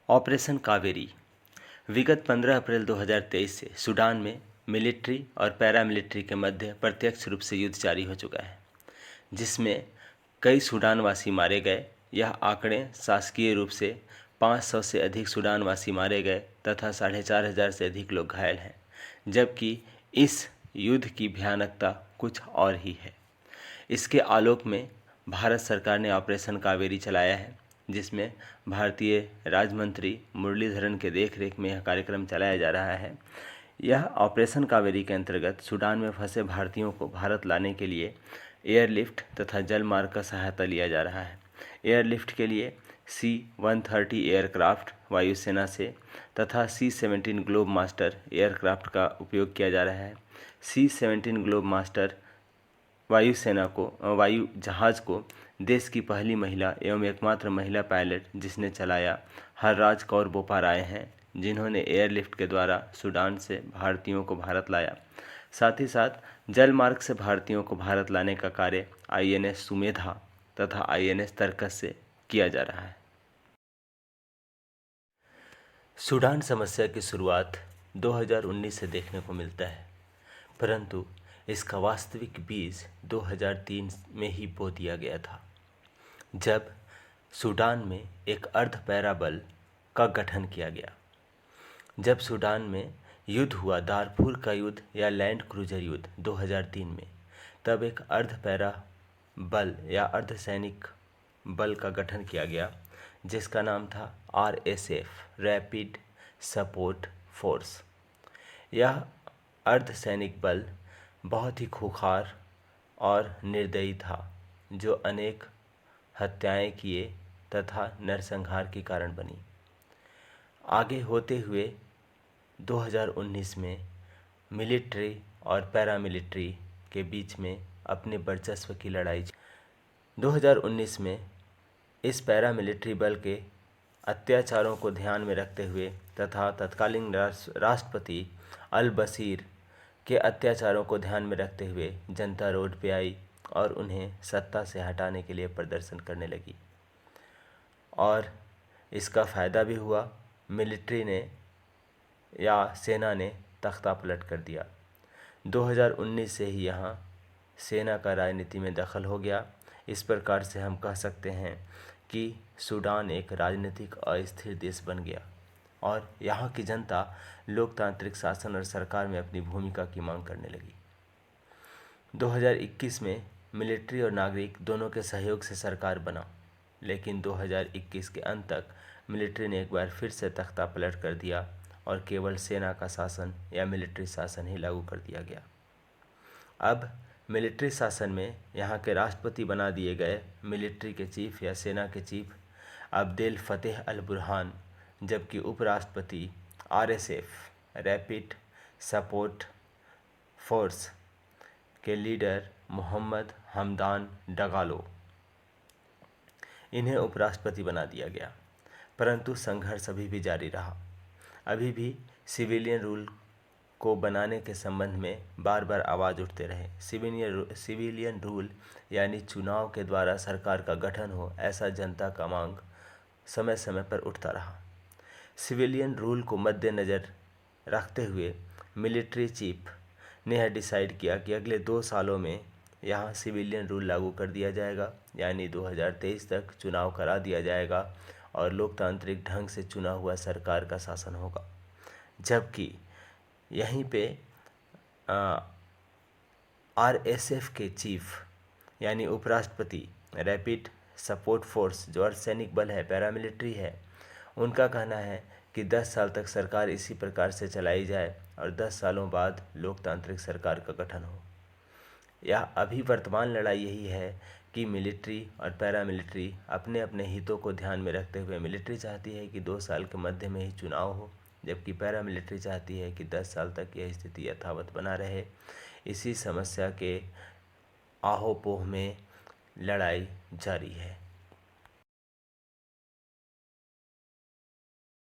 Operation Kaveri विगत 15 अप्रैल 2023 से Sudan में मिलिट्री और पैरामिलिट्री के मध्य प्रत्यक्ष रूप से युद्ध जारी हो चुका है, जिसमें कई सूडानवासी मारे गए। यह आंकड़े शासकीय रूप से 500 से अधिक सूडानवासी मारे गए तथा 4,500 से अधिक लोग घायल हैं, जबकि इस युद्ध की भयानकता कुछ और ही है। इसके आलोक में भारत सरकार ने ऑपरेशन कावेरी चलाया है, जिसमें भारतीय राज्य मंत्री मुरलीधरन के देखरेख में यह कार्यक्रम चलाया जा रहा है। यह ऑपरेशन कावेरी के अंतर्गत सूडान में फंसे भारतीयों को भारत लाने के लिए एयरलिफ्ट तथा जल मार्ग का सहायता लिया जा रहा है। एयरलिफ्ट के लिए C-130 एयरक्राफ्ट वायुसेना से तथा C-17 ग्लोब मास्टर एयरक्राफ्ट का उपयोग किया जा रहा है। C-17 ग्लोब मास्टर वायुसेना को वायु जहाज़ को देश की पहली महिला एवं एकमात्र महिला पायलट जिसने चलाया हरराज कौर बोपार आए हैं, जिन्होंने एयरलिफ्ट के द्वारा सूडान से भारतीयों को भारत लाया। साथ ही साथ जल मार्ग से भारतीयों को भारत लाने का कार्य INS सुमेधा तथा INS तरकस से किया जा रहा है। सूडान समस्या की शुरुआत 2019 से देखने को मिलता है, परंतु इसका वास्तविक बीज 2003 में ही बो दिया गया था, जब सूडान में एक अर्ध पैरा बल का गठन किया गया। जब सूडान में युद्ध हुआ, दारफूर का युद्ध या लैंड क्रूजर युद्ध 2003 में, तब एक अर्ध पैरा बल या अर्ध सैनिक बल का गठन किया गया, जिसका नाम था RSF रैपिड सपोर्ट फोर्स। यह अर्ध सैनिक बल बहुत ही खूंखार और निर्दयी था, जो अनेक हत्याएं किए तथा नरसंहार के कारण बनी। आगे होते हुए 2019 में मिलिट्री और पैरामिलिट्री के बीच में अपने वर्चस्व की लड़ाई 2019 में इस पैरामिलिट्री बल के अत्याचारों को ध्यान में रखते हुए तथा तत्कालीन राष्ट्रपति अल बशीर के अत्याचारों को ध्यान में रखते हुए जनता रोड पे आई और उन्हें सत्ता से हटाने के लिए प्रदर्शन करने लगी, और इसका फ़ायदा भी हुआ। मिलिट्री ने या सेना ने तख्ता पलट कर दिया। 2019 से ही यहाँ सेना का राजनीति में दखल हो गया। इस प्रकार से हम कह सकते हैं कि सूडान एक राजनीतिक अस्थिर देश बन गया और यहाँ की जनता लोकतांत्रिक शासन और सरकार में अपनी भूमिका की मांग करने लगी। 2021 में मिलिट्री और नागरिक दोनों के सहयोग से सरकार बना, लेकिन 2021 के अंत तक मिलिट्री ने एक बार फिर से तख्ता पलट कर दिया और केवल सेना का शासन या मिलिट्री शासन ही लागू कर दिया गया। अब मिलिट्री शासन में यहाँ के राष्ट्रपति बना दिए गए मिलिट्री के चीफ या सेना के चीफ अब्देल फतेह अल बुरहान, जबकि उपराष्ट्रपति RSF रैपिड सपोर्ट फोर्स के लीडर मोहम्मद हमदान डगालो, इन्हें उपराष्ट्रपति बना दिया गया। परंतु संघर्ष अभी भी जारी रहा। अभी भी सिविलियन रूल को बनाने के संबंध में बार बार आवाज़ उठते रहे। सिविलियन रूल यानी चुनाव के द्वारा सरकार का गठन हो, ऐसा जनता का मांग समय समय पर उठता रहा। सिविलियन रूल को मद्देनज़र रखते हुए मिलिट्री चीफ ने यह डिसाइड किया कि अगले 2 सालों में यहाँ सिविलियन रूल लागू कर दिया जाएगा, यानी 2023 तक चुनाव करा दिया जाएगा और लोकतांत्रिक ढंग से चुना हुआ सरकार का शासन होगा। जबकि यहीं पे RSF के चीफ यानी उपराष्ट्रपति रैपिड सपोर्ट फोर्स जो अर्धसैनिक बल है, पैरामिलिट्री है, उनका कहना है कि 10 साल तक सरकार इसी प्रकार से चलाई जाए और 10 सालों बाद लोकतांत्रिक सरकार का गठन हो। यह अभी वर्तमान लड़ाई यही है कि मिलिट्री और पैरामिलिट्री अपने अपने हितों को ध्यान में रखते हुए मिलिट्री चाहती है कि 2 साल के मध्य में ही चुनाव हो, जबकि पैरामिलिट्री चाहती है कि 10 साल तक यह स्थिति यथावत बना रहे। इसी समस्या के आहोपोह में लड़ाई जारी है।